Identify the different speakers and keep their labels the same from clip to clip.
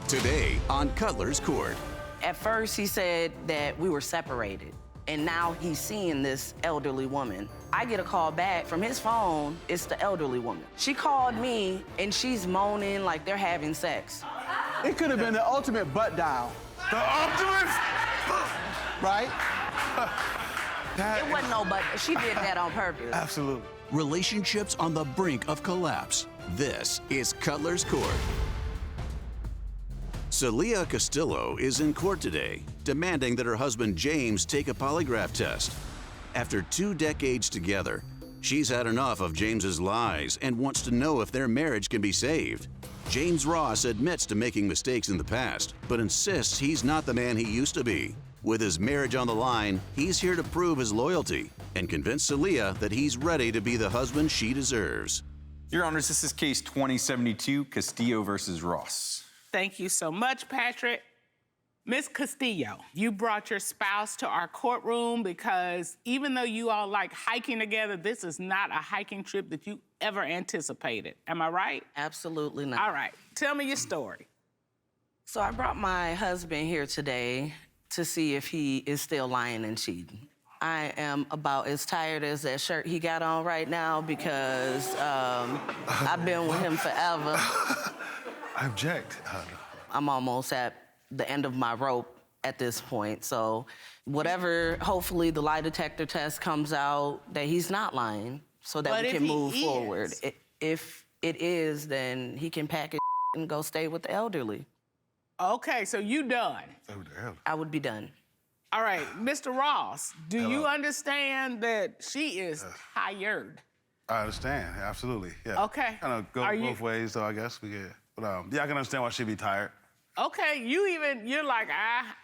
Speaker 1: Today on Cutler's Court.
Speaker 2: At first, he said that we were separated, and now he's seeing this elderly woman. I get a call back from his phone. It's the elderly woman. She called me, and she's moaning like they're having sex.
Speaker 3: It could have been the ultimate butt dial.
Speaker 4: The ultimate?
Speaker 3: Right?
Speaker 2: It wasn't no butt. She did that on purpose.
Speaker 4: Absolutely.
Speaker 1: Relationships on the brink of collapse. This is Cutler's Court. Cealia Castillo is in court today, demanding that her husband James take a polygraph test. After 2 decades together, she's had enough of James's lies and wants to know if their marriage can be saved. James Ross admits to making mistakes in the past, but insists he's not the man he used to be. With his marriage on the line, he's here to prove his loyalty and convince Cealia that he's ready to be the husband she deserves.
Speaker 5: Your Honors, this is case 2072, Castillo versus Ross.
Speaker 6: Thank you so much, Patrick. Miss Castillo, you brought your spouse to our courtroom because even though you all like hiking together, this is not a hiking trip that you ever anticipated. Am I right?
Speaker 2: Absolutely not.
Speaker 6: All right, tell me your story.
Speaker 2: So I brought my husband here today to see if he is still lying and cheating. I am about as tired as that shirt he got on right now because I've been with him forever.
Speaker 4: I object.
Speaker 2: I'm almost at the end of my rope at this point. So whatever, hopefully the lie detector test comes out that he's not lying so that we can move forward. If it is, then he can pack his and go stay with the elderly.
Speaker 6: Okay, so you done.
Speaker 2: I would be done.
Speaker 6: All right, Mr. Ross, do you understand that she is tired?
Speaker 4: I understand, absolutely, yeah.
Speaker 6: Okay.
Speaker 4: Kind of go both ways, though, I guess. We get, but yeah, I can understand why she'd be tired.
Speaker 6: Okay, you're like,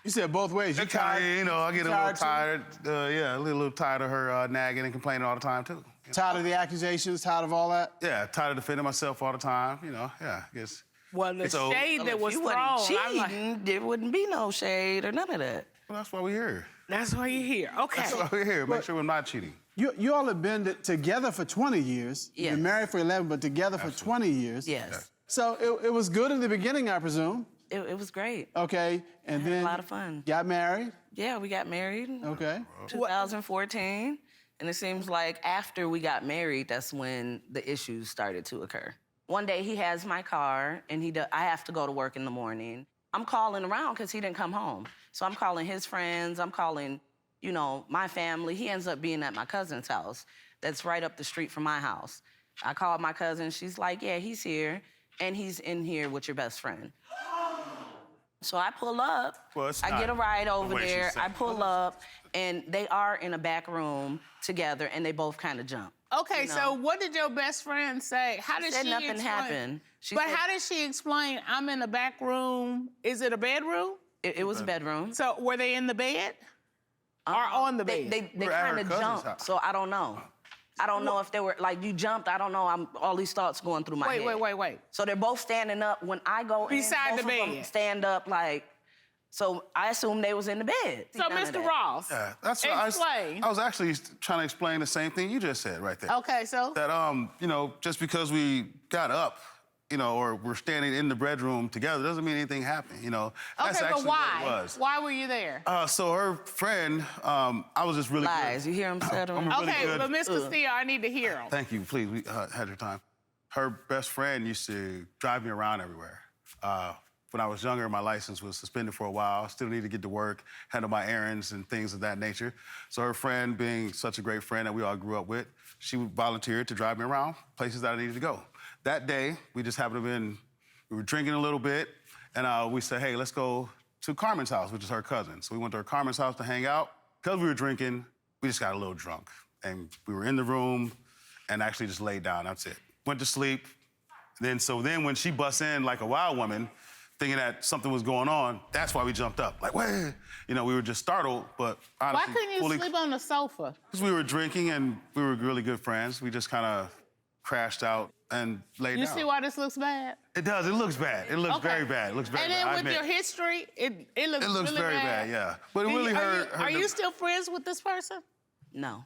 Speaker 3: You said both ways. You tired?
Speaker 4: You know, I get a little tired. Yeah, a little tired of her nagging and complaining all the time, too. You know?
Speaker 3: Tired of the accusations, tired of all that?
Speaker 4: Yeah, tired of defending myself all the time, you know, yeah, I guess.
Speaker 6: well, the shade that was thrown, I'm like,
Speaker 2: There wouldn't be no shade or none of that.
Speaker 4: Well, that's why we're here.
Speaker 6: that's why you're here. Okay.
Speaker 4: That's why we're here, make sure we're not cheating.
Speaker 3: You all have been together for 20 years.
Speaker 2: Yes.
Speaker 3: You've been married for 11, but together for 20 years.
Speaker 2: Yes.
Speaker 3: So it was good in the beginning, I presume.
Speaker 2: It was great.
Speaker 3: Okay, and
Speaker 2: Had
Speaker 3: then
Speaker 2: a lot of fun.
Speaker 3: Got married.
Speaker 2: Yeah, we got married.
Speaker 3: Okay.
Speaker 2: 2014. And it seems like after we got married, that's when the issues started to occur. One day he has my car, and I have to go to work in the morning. I'm calling around because he didn't come home. So I'm calling his friends, I'm calling, you know, my family. He ends up being at my cousin's house that's right up the street from my house. I called my cousin, she's like, yeah, he's here, and he's in here with your best friend. So I pull up, I get a ride over there, I pull up, and they are in a back room together, and they both kind of jump.
Speaker 6: Okay,
Speaker 2: you know?
Speaker 6: so what did your best friend say? How did she
Speaker 2: nothing
Speaker 6: explain?
Speaker 2: happened. She
Speaker 6: But
Speaker 2: said,
Speaker 6: how did she explain, I'm in the back room? Is it a bedroom?
Speaker 2: It was a bedroom.
Speaker 6: So were they in the bed? Or on the bed?
Speaker 2: They kind of jumped, so I don't know. I don't know if they were, like, you jumped, I don't know, all these thoughts going through my head.
Speaker 6: Wait.
Speaker 2: So they're both standing up. When I go
Speaker 6: Beside
Speaker 2: in,
Speaker 6: the
Speaker 2: both of them
Speaker 6: bed.
Speaker 2: stand up, like, so I assume they was in the bed.
Speaker 6: So, Mr. Ross,
Speaker 4: that's
Speaker 6: explain.
Speaker 4: I was actually trying to explain the same thing you just said right there.
Speaker 6: Okay, so?
Speaker 4: That, you know, just because we got up, you know, or we're standing in the bedroom together doesn't mean anything happened, you know. That's
Speaker 6: Okay, but
Speaker 4: actually
Speaker 6: why?
Speaker 4: what it was.
Speaker 6: Why were you there?
Speaker 4: So her friend, I was just really
Speaker 2: Lies,
Speaker 4: good.
Speaker 2: you hear him stuttering?
Speaker 4: I'm really
Speaker 6: Okay,
Speaker 4: good.
Speaker 6: but Miss Castillo, I need to hear him.
Speaker 4: Thank you, please, we had your time. Her best friend used to drive me around everywhere. When I was younger, my license was suspended for a while. Still needed to get to work, handle my errands and things of that nature. So her friend, being such a great friend that we all grew up with, she volunteered to drive me around places that I needed to go. That day, we just happened to we were drinking a little bit, and we said, hey, let's go to Carmen's house, which is her cousin. So we went to her Carmen's house to hang out. Because we were drinking, we just got a little drunk. And we were in the room and actually just laid down, that's it. Went to sleep. Then when she busts in like a wild woman, thinking that something was going on, that's why we jumped up. Like, wait, you know, we were just startled, but honestly,
Speaker 6: Why couldn't you sleep on the sofa?
Speaker 4: Because we were drinking and we were really good friends. We just kind of crashed out and laid down.
Speaker 6: You see why this looks bad?
Speaker 4: It does, it looks bad. It looks very bad. It looks very bad.
Speaker 6: And then with your history, it looks really
Speaker 4: very bad, yeah. But it really hurt.
Speaker 6: Are you still friends with this person?
Speaker 2: No.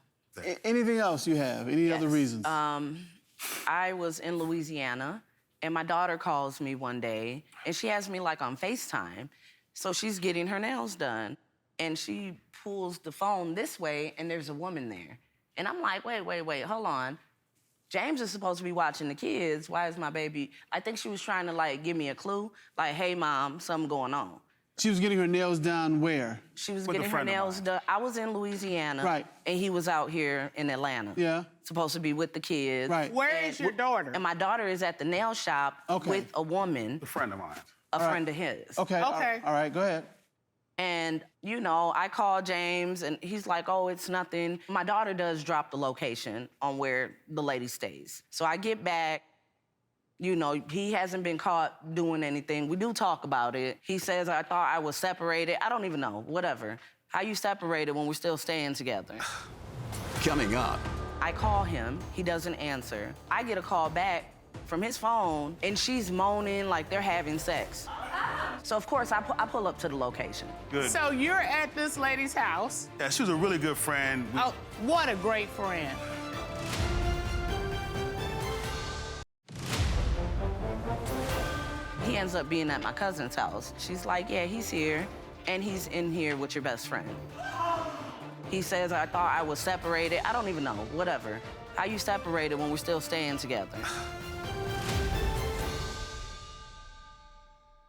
Speaker 3: Anything else you have? Any other reasons?
Speaker 2: I was in Louisiana, And my daughter calls me one day, and she has me like on FaceTime. So she's getting her nails done, and she pulls the phone this way, and there's a woman there. And I'm like, wait, hold on. James is supposed to be watching the kids. Why is my baby? I think she was trying to like give me a clue, like, hey, Mom, something going on.
Speaker 3: She was getting her nails done where?
Speaker 2: She was
Speaker 4: With a
Speaker 2: getting her
Speaker 4: friend of
Speaker 2: nails
Speaker 4: mine.
Speaker 2: done. I was in Louisiana,
Speaker 3: Right.
Speaker 2: and he was out here in Atlanta.
Speaker 3: Yeah.
Speaker 2: Supposed to be with the kids.
Speaker 3: Right.
Speaker 6: Where is your daughter?
Speaker 2: And my daughter is at the nail shop
Speaker 3: Okay.
Speaker 2: with a woman,
Speaker 4: A friend of mine.
Speaker 2: a friend of his.
Speaker 3: Okay.
Speaker 6: Okay.
Speaker 3: All right, go ahead.
Speaker 2: And, you know, I called James, and he's like, oh, it's nothing. My daughter does drop the location on where the lady stays. So I get back. You know, he hasn't been caught doing anything. We do talk about it. He says, I thought I was separated. I don't even know, whatever. How you separated when we're still staying together?
Speaker 1: Coming up,
Speaker 2: I call him, he doesn't answer. I get a call back from his phone, and she's moaning like they're having sex. So, of course, I pull up to the location.
Speaker 4: Good.
Speaker 6: So you're at this lady's house.
Speaker 4: Yeah, she was a really good friend.
Speaker 6: Oh, what a great friend.
Speaker 2: He ends up being at my cousin's house. She's like, yeah, he's here, and he's in here with your best friend. He says, I thought I was separated. I don't even know, whatever. How you separated when we're still staying together?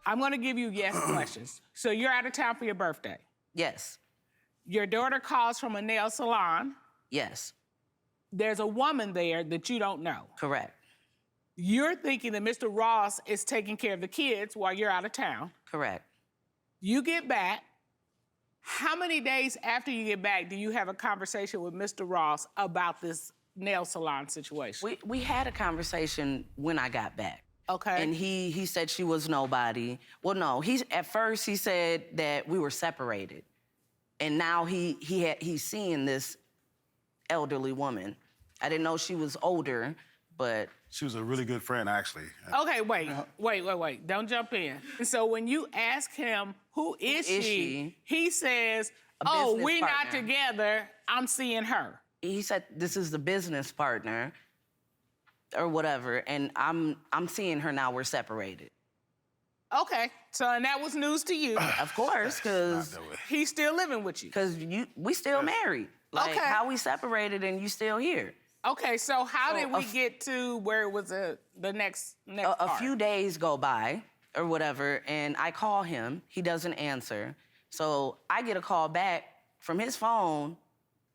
Speaker 6: I'm gonna give you yes questions. So you're out of town for your birthday.
Speaker 2: Yes,
Speaker 6: Your daughter calls from a nail salon.
Speaker 2: yes,
Speaker 6: There's a woman there that you don't know.
Speaker 2: correct,
Speaker 6: You're thinking that Mr. Ross is taking care of the kids while you're out of town.
Speaker 2: correct.
Speaker 6: You get back. How many days after you get back do you have a conversation with Mr. Ross about this nail salon situation?
Speaker 2: We had a conversation when I got back.
Speaker 6: Okay.
Speaker 2: And he said she was nobody. Well, no, at first he said that we were separated. And now he's seeing this elderly woman. I didn't know she was older, but
Speaker 4: She was a really good friend, actually.
Speaker 6: Okay, wait. Don't jump in. So when you ask him, who is she? He says, oh,
Speaker 2: business
Speaker 6: we're not
Speaker 2: partner.
Speaker 6: together. I'm seeing her.
Speaker 2: he said this is the business partner or whatever, and I'm seeing her now. We're separated.
Speaker 6: Okay, so and that was news to you.
Speaker 2: Of course, because
Speaker 6: He's still living with you.
Speaker 2: we still married. Like,
Speaker 6: Okay.
Speaker 2: how we separated and you still here?
Speaker 6: Okay, so how
Speaker 2: So
Speaker 6: did we get to where it was the next
Speaker 2: A
Speaker 6: part?
Speaker 2: few days go by or whatever, and I call him. He doesn't answer. So I get a call back from his phone,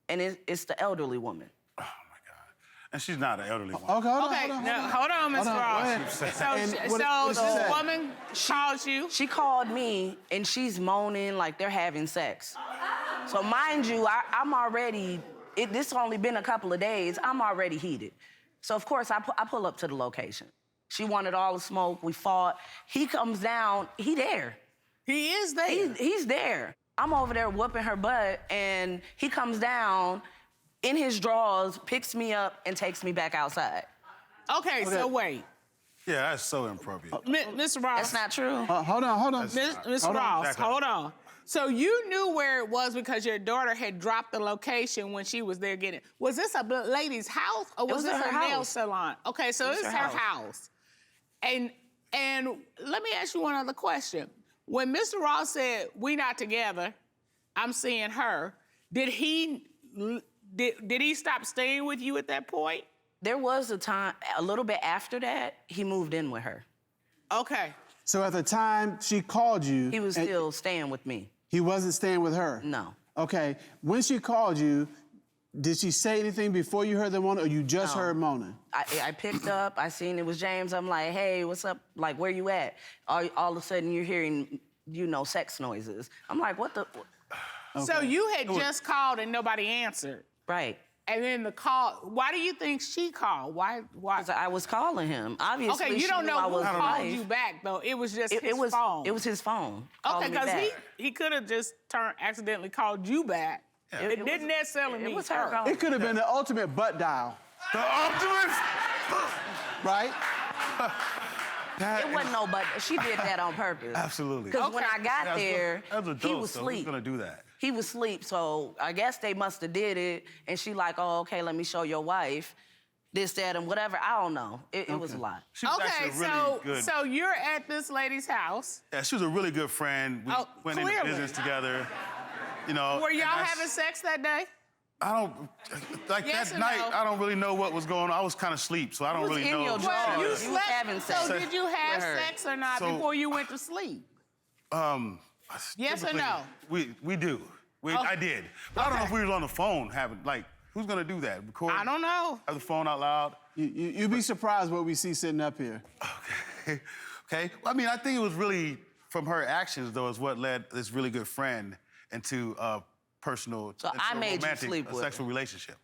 Speaker 2: and it's the elderly woman.
Speaker 4: And she's not an elderly woman.
Speaker 3: Okay, hold on,
Speaker 6: Okay,
Speaker 3: hold on,
Speaker 6: now,
Speaker 3: hold on.
Speaker 6: hold on, Ms.
Speaker 3: Hold on, go
Speaker 6: Ross.
Speaker 3: ahead.
Speaker 6: So,
Speaker 3: And what
Speaker 6: so
Speaker 3: she
Speaker 6: the
Speaker 3: say?
Speaker 6: woman calls you.
Speaker 2: She called me, and she's moaning like they're having sex. So mind you, I'm already, this only been a couple of days, I'm already heated. So of course, I pull up to the location. She wanted all the smoke, we fought. He comes down, he there.
Speaker 6: He is there.
Speaker 2: He's there. I'm over there whooping her butt, and he comes down in his drawers, picks me up, and takes me back outside.
Speaker 6: Okay, so wait.
Speaker 4: Yeah, that's so inappropriate.
Speaker 6: Mr. Ross.
Speaker 2: That's not true.
Speaker 3: Hold on.
Speaker 6: Ms.
Speaker 3: Hold on.
Speaker 6: Ross,
Speaker 4: Exactly.
Speaker 6: hold on. So you knew where it was because your daughter had dropped the location when she was there getting. Was this a lady's house or was
Speaker 2: was
Speaker 6: this
Speaker 2: at
Speaker 6: a
Speaker 2: her
Speaker 6: nail
Speaker 2: house.
Speaker 6: salon? Okay, so
Speaker 2: was
Speaker 6: it's
Speaker 2: her
Speaker 6: her house. And let me ask you one other question. When Mr. Ross said, "We not together," I'm seeing her. Did he stop staying with you at that point?
Speaker 2: There was a time, a little bit after that, he moved in with her.
Speaker 6: Okay.
Speaker 3: So at the time she called you,
Speaker 2: He was
Speaker 3: and
Speaker 2: still staying with me.
Speaker 3: he wasn't staying with her?
Speaker 2: No.
Speaker 3: Okay. When she called you, did she say anything before you heard the moaning, or you just
Speaker 2: No.
Speaker 3: heard moaning?
Speaker 2: I picked up, I seen it was James. I'm like, hey, what's up? Like, where you at? All of a sudden, you're hearing, sex noises. I'm like, what the?
Speaker 6: So you had just called and nobody answered.
Speaker 2: Right.
Speaker 6: And then the call, why do you think she called? Why?
Speaker 2: Because I was calling him. Obviously,
Speaker 6: Okay, you
Speaker 2: she
Speaker 6: don't
Speaker 2: knew
Speaker 6: know
Speaker 2: I
Speaker 6: who
Speaker 2: was
Speaker 6: called
Speaker 2: alive.
Speaker 6: you back, though. It was just
Speaker 2: It
Speaker 6: his
Speaker 2: was
Speaker 6: phone.
Speaker 2: It was his phone.
Speaker 6: Okay,
Speaker 2: calling me
Speaker 6: because
Speaker 2: back.
Speaker 6: he could have just accidentally called you back. It didn't necessarily mean
Speaker 2: It was her calling.
Speaker 3: It could have been the ultimate butt dial,
Speaker 4: The ultimate.
Speaker 3: right?
Speaker 2: It wasn't no but. She did that on purpose.
Speaker 4: Absolutely.
Speaker 2: Because when I got
Speaker 4: As
Speaker 2: there,
Speaker 4: adults,
Speaker 2: he was
Speaker 4: though, who's
Speaker 2: asleep.
Speaker 4: gonna do that?
Speaker 2: He was asleep, so I guess they must have did it. And she like, oh, okay, let me show your wife. this, that, and whatever. I don't know. It was a lot.
Speaker 4: She was
Speaker 6: Okay,
Speaker 4: actually a really good.
Speaker 6: so you're at this lady's house.
Speaker 4: Yeah, she was a really good friend. We went into
Speaker 6: clearly.
Speaker 4: business together. You know.
Speaker 6: Were y'all
Speaker 4: and that's-
Speaker 6: having sex that day?
Speaker 4: I don't like
Speaker 6: Yes
Speaker 4: that
Speaker 6: or
Speaker 4: night.
Speaker 6: no?
Speaker 4: I don't really know what was going on. I was kind of asleep, so I don't
Speaker 2: was
Speaker 4: really
Speaker 2: in
Speaker 4: know.
Speaker 2: your
Speaker 6: Well,
Speaker 2: drawers.
Speaker 6: you
Speaker 2: You was
Speaker 6: slept.
Speaker 2: having sex
Speaker 6: So did you have
Speaker 2: with her.
Speaker 6: sex or not
Speaker 4: So-
Speaker 6: before you went to sleep? Yes or
Speaker 4: Typically,
Speaker 6: no?
Speaker 4: We do. I did. But I don't know if we was on the phone having who's gonna do that? Record?
Speaker 6: I don't know.
Speaker 4: Have the phone out loud?
Speaker 3: You'd be surprised what we see sitting up here.
Speaker 4: Okay. Okay. Well, I mean, I think it was really from her actions though is what led this really good friend into personal,
Speaker 2: So
Speaker 4: into
Speaker 2: I
Speaker 4: a
Speaker 2: made you
Speaker 4: romantic,
Speaker 2: sleep
Speaker 4: a
Speaker 2: with
Speaker 4: sexual relationship.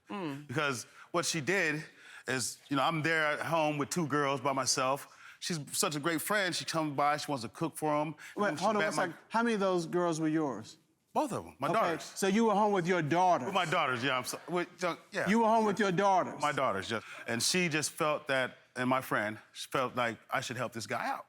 Speaker 4: Because what she did is, I'm there at home with 2 girls by myself. She's such a great friend. She comes by, she wants to cook for them.
Speaker 3: Wait, hold on one second. How many of those girls were yours?
Speaker 4: Both of them, my
Speaker 3: Okay,
Speaker 4: daughters.
Speaker 3: so you were home with your daughters.
Speaker 4: With my daughters, yeah. Yeah.
Speaker 3: You were home with your daughters.
Speaker 4: My daughters, yeah. And she just felt that, and my friend, she felt like I should help this guy out.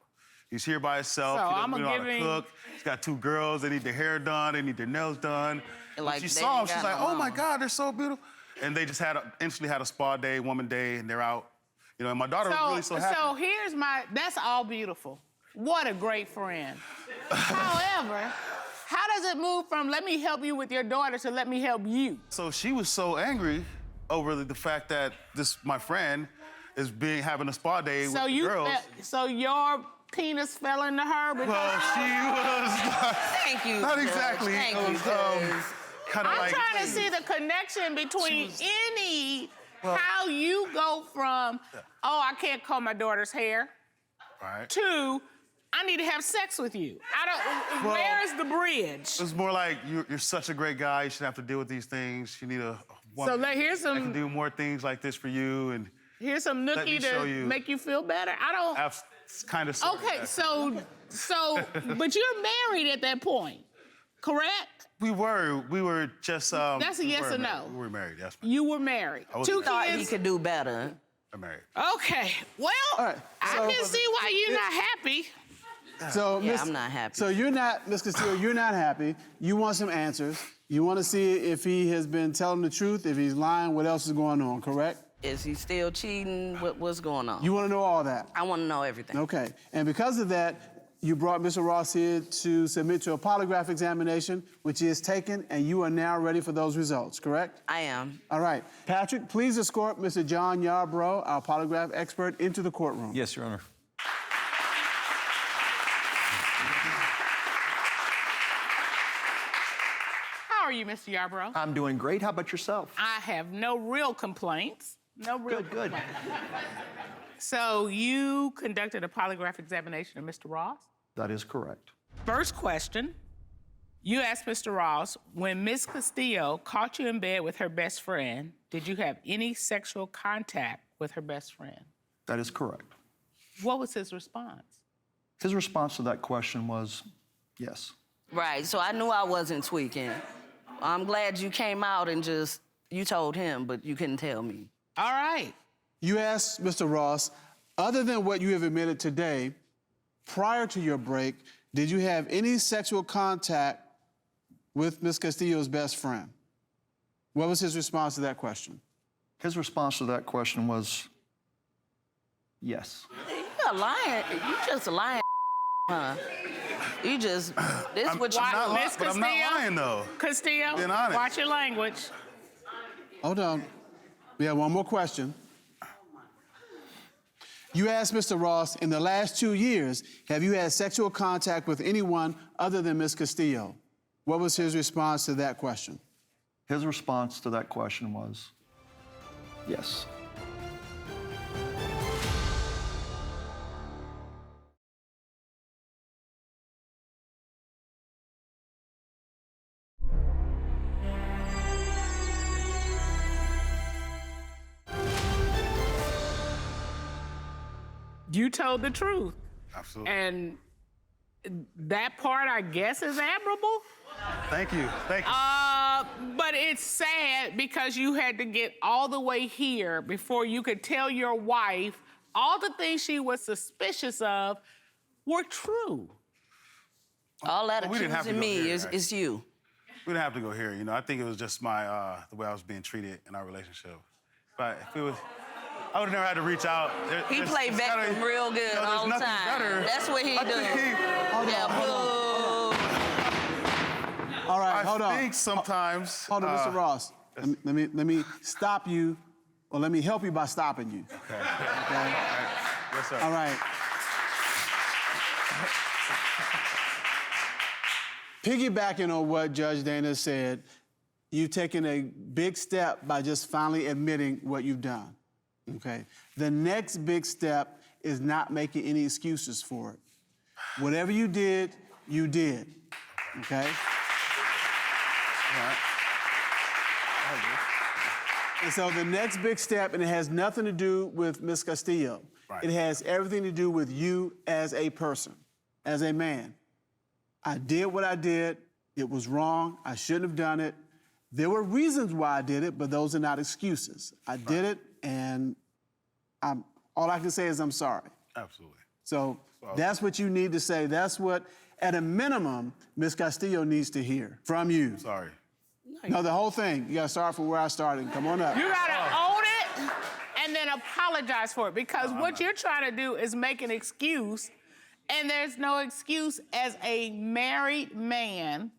Speaker 4: He's here by himself.
Speaker 6: So
Speaker 4: he doesn't
Speaker 6: I'ma
Speaker 4: know how
Speaker 6: give
Speaker 4: to
Speaker 6: him-
Speaker 4: cook. He's got 2 girls. They need their hair done. They need their nails done.
Speaker 2: And,
Speaker 4: When
Speaker 2: like,
Speaker 4: she
Speaker 2: they
Speaker 4: saw him,
Speaker 2: ain't
Speaker 4: she's
Speaker 2: got
Speaker 4: like,
Speaker 2: no
Speaker 4: "Oh my
Speaker 2: mama."
Speaker 4: God, they're so beautiful." And they just instantly had a spa day, woman day, and they're out. And my daughter was really so happy.
Speaker 6: So here's that's all beautiful. What a great friend. However, how does it move from let me help you with your daughter to let me help you?
Speaker 4: So she was so angry over the fact that my friend is having a spa day with the girls.
Speaker 6: So your penis fell into her because
Speaker 4: Well, she was
Speaker 2: Thank you.
Speaker 4: not
Speaker 2: Judge.
Speaker 4: exactly.
Speaker 2: Thank
Speaker 4: It
Speaker 2: you,
Speaker 4: was
Speaker 2: Judge.
Speaker 4: kind of
Speaker 6: I'm
Speaker 4: like.
Speaker 6: trying to see the connection between how you go from, oh, I can't comb my daughter's hair,
Speaker 4: Right.
Speaker 6: to I need to have sex with you.
Speaker 4: Well,
Speaker 6: where is the bridge?
Speaker 4: It's more like you're such a great guy. You shouldn't have to deal with these things. You need a woman
Speaker 6: here's
Speaker 4: that
Speaker 6: some-
Speaker 4: can do more things like this for you. And
Speaker 6: Here's some
Speaker 4: Let me
Speaker 6: nookie
Speaker 4: show
Speaker 6: to
Speaker 4: you.
Speaker 6: make you feel better. I don't.
Speaker 4: I've kind of.
Speaker 6: Okay, so, but you're married at that point, correct?
Speaker 4: We were just.
Speaker 6: That's a
Speaker 4: we
Speaker 6: yes
Speaker 4: were
Speaker 6: or no.
Speaker 4: married. We were married. Yes, ma'am.
Speaker 6: You were married.
Speaker 4: was
Speaker 6: 2
Speaker 4: married.
Speaker 2: Thought he
Speaker 6: kids.
Speaker 2: could do better.
Speaker 4: I'm married.
Speaker 6: Okay. Well,
Speaker 3: right,
Speaker 6: I
Speaker 3: so-
Speaker 6: can see why you're not happy.
Speaker 3: So,
Speaker 2: Yeah,
Speaker 3: Miss-
Speaker 2: I'm not happy.
Speaker 3: So you're not, Ms. Castillo, you're not happy. You want some answers. You want to see if he has been telling the truth, if he's lying, what else is going on, correct?
Speaker 2: Is he still cheating? What's going on?
Speaker 3: You want to know all that.
Speaker 2: I want to know everything.
Speaker 3: Okay. And because of that, you brought Mr. Ross here to submit to a polygraph examination, which is taken, and you are now ready for those results, correct?
Speaker 2: I am.
Speaker 3: All right. Patrick, please escort Mr. John Yarbrough, our polygraph expert, into the courtroom.
Speaker 5: Yes, Your Honor.
Speaker 6: How are you, Mr. Yarbrough?
Speaker 7: I'm doing great. How about yourself?
Speaker 6: I have no real complaints. No real
Speaker 7: Good.
Speaker 6: complaints. So you conducted a polygraph examination of Mr. Ross?
Speaker 7: That is correct.
Speaker 6: First question, you asked Mr. Ross, when Ms. Castillo caught you in bed with her best friend, did you have any sexual contact with her best friend?
Speaker 7: That is correct.
Speaker 6: What was his response?
Speaker 7: His response to that question was yes.
Speaker 2: Right, so I knew I wasn't tweaking. I'm glad you came out and you told him, but you couldn't tell me.
Speaker 6: All right.
Speaker 3: You asked Mr. Ross, other than what you have admitted today, prior to your break, did you have any sexual contact with Ms. Castillo's best friend? What was his response to that question?
Speaker 7: His response to that question was yes.
Speaker 2: You're lying. You just lying, huh? You just, this what you
Speaker 4: not
Speaker 6: Miss
Speaker 4: but I'm not
Speaker 6: Castillo?
Speaker 4: lying though.
Speaker 6: Castillo,
Speaker 4: Being honest.
Speaker 6: watch your language.
Speaker 3: Hold on. We have one more question. You asked Mr. Ross, in the last 2 years, have you had sexual contact with anyone other than Ms. Castillo? What was his response to that question?
Speaker 7: His response to that question was yes.
Speaker 6: You told the truth.
Speaker 4: Absolutely.
Speaker 6: And that part, I guess, is admirable.
Speaker 4: Thank you. Thank you.
Speaker 6: But it's sad because you had to get all the way here before you could tell your wife all the things she was suspicious of were true.
Speaker 2: All that
Speaker 4: We didn't have to
Speaker 2: accusing
Speaker 4: go
Speaker 2: me
Speaker 4: here,
Speaker 2: is you.
Speaker 4: We didn't have to go here. I think it was just my the way I was being treated in our relationship. But if it was, I would have never had to reach out.
Speaker 2: He played victim real good all the time. That's what he do.
Speaker 3: All right, hold on.
Speaker 4: I think sometimes.
Speaker 3: Hold on, Mr. Ross. Let me stop you, or let me help you by stopping you.
Speaker 4: Okay. Yes, sir.
Speaker 3: All right. Piggybacking on what Judge Dana said, you've taken a big step by just finally admitting what you've done, okay? The next big step is not making any excuses for it. Whatever you did, okay?
Speaker 4: All right.
Speaker 3: And so the next big step, and it has nothing to do with Ms. Castillo.
Speaker 4: Right.
Speaker 3: It has everything to do with you as a person, as a man. I did what I did. It was wrong. I shouldn't have done it. There were reasons why I did it, but those are not excuses. I did it, and all I can say is I'm sorry.
Speaker 4: Absolutely.
Speaker 3: So that's what you need to say. That's what, at a minimum, Ms. Castillo needs to hear from you.
Speaker 4: Sorry.
Speaker 3: No, the whole thing. You got to start from where I started. Come on up.
Speaker 6: You gotta own it and then apologize for it, because what you're trying to do is make an excuse, and there's no excuse. As a married man,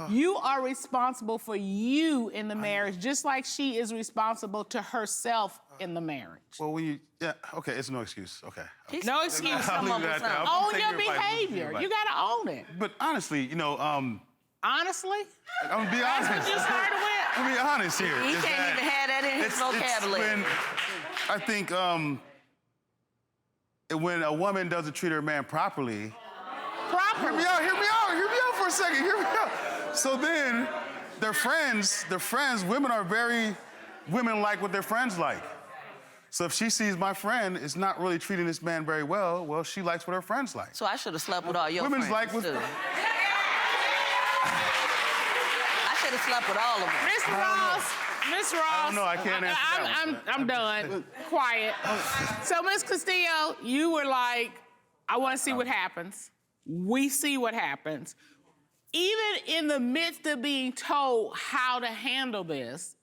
Speaker 6: you are responsible for you in the marriage, just like she is responsible to herself in the marriage.
Speaker 4: Well, okay, it's no excuse. Okay.
Speaker 6: No excuse.
Speaker 4: I'll leave it at that.
Speaker 6: Own your behavior. You gotta own it.
Speaker 4: But honestly,
Speaker 6: Honestly?
Speaker 4: I'm gonna be honest.
Speaker 6: That's what you started with?
Speaker 4: I'm gonna be honest here.
Speaker 2: He can't even have that in his vocabulary.
Speaker 4: I think when a woman doesn't treat her man properly. Hear me out for a second. Hear me out. So then, women are very women-like what their friends like. So if she sees my friend is not really treating this man very well, she likes what her friends like.
Speaker 2: So I should have slept with all your
Speaker 4: Women's
Speaker 2: friends,
Speaker 4: like with.
Speaker 2: too. I should have slept with all of them.
Speaker 6: Miss Ross.
Speaker 4: I don't know, I can't answer that one.
Speaker 6: I'm done. Quiet. So, Miss Castillo, you were like, I want to see what happens. We see what happens. Even in the midst of being told how to handle this,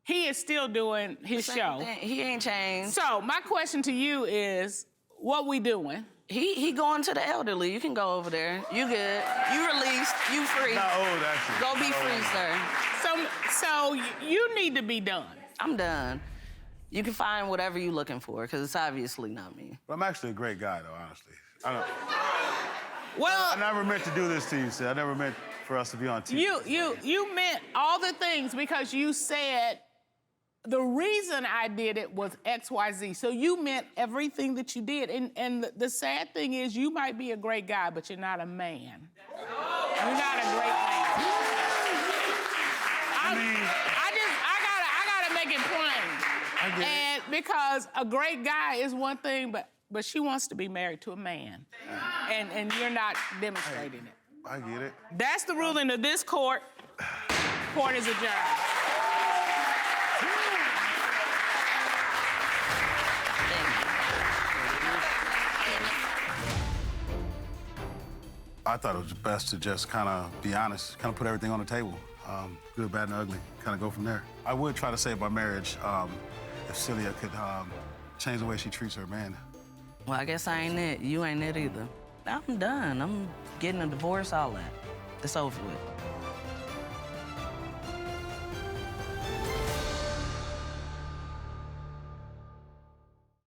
Speaker 6: he is still doing his show.
Speaker 2: He ain't changed.
Speaker 6: So, my question to you is, what we doing?
Speaker 2: He going to the elderly. You can go over there. You good. You released. You free.
Speaker 4: Not old, actually.
Speaker 2: Go be free, sir.
Speaker 6: So you need to be done.
Speaker 2: I'm done. You can find whatever you're looking for, because it's obviously not me.
Speaker 4: But I'm actually a great guy, though, honestly.
Speaker 6: Well,
Speaker 4: I never meant to do this to you, Sid. I never meant for us to be on TV.
Speaker 6: You meant all the things, because you said the reason I did it was XYZ. So you meant everything that you did. And the sad thing is, you might be a great guy, but you're not a man. You're not a great man. I gotta make it plain.
Speaker 4: I get
Speaker 6: and because a great guy is one thing, but she wants to be married to a man. And you're not demonstrating it.
Speaker 4: I get it.
Speaker 6: That's the ruling of this court. Court is adjourned.
Speaker 4: I thought it was best to just kind of be honest, kind of put everything on the table. Good, bad, and ugly, kind of go from there. I would try to save our marriage if Cealia could change the way she treats her man.
Speaker 2: Well, I guess I ain't it. You ain't it either. I'm done. I'm getting a divorce, all that. It's over with.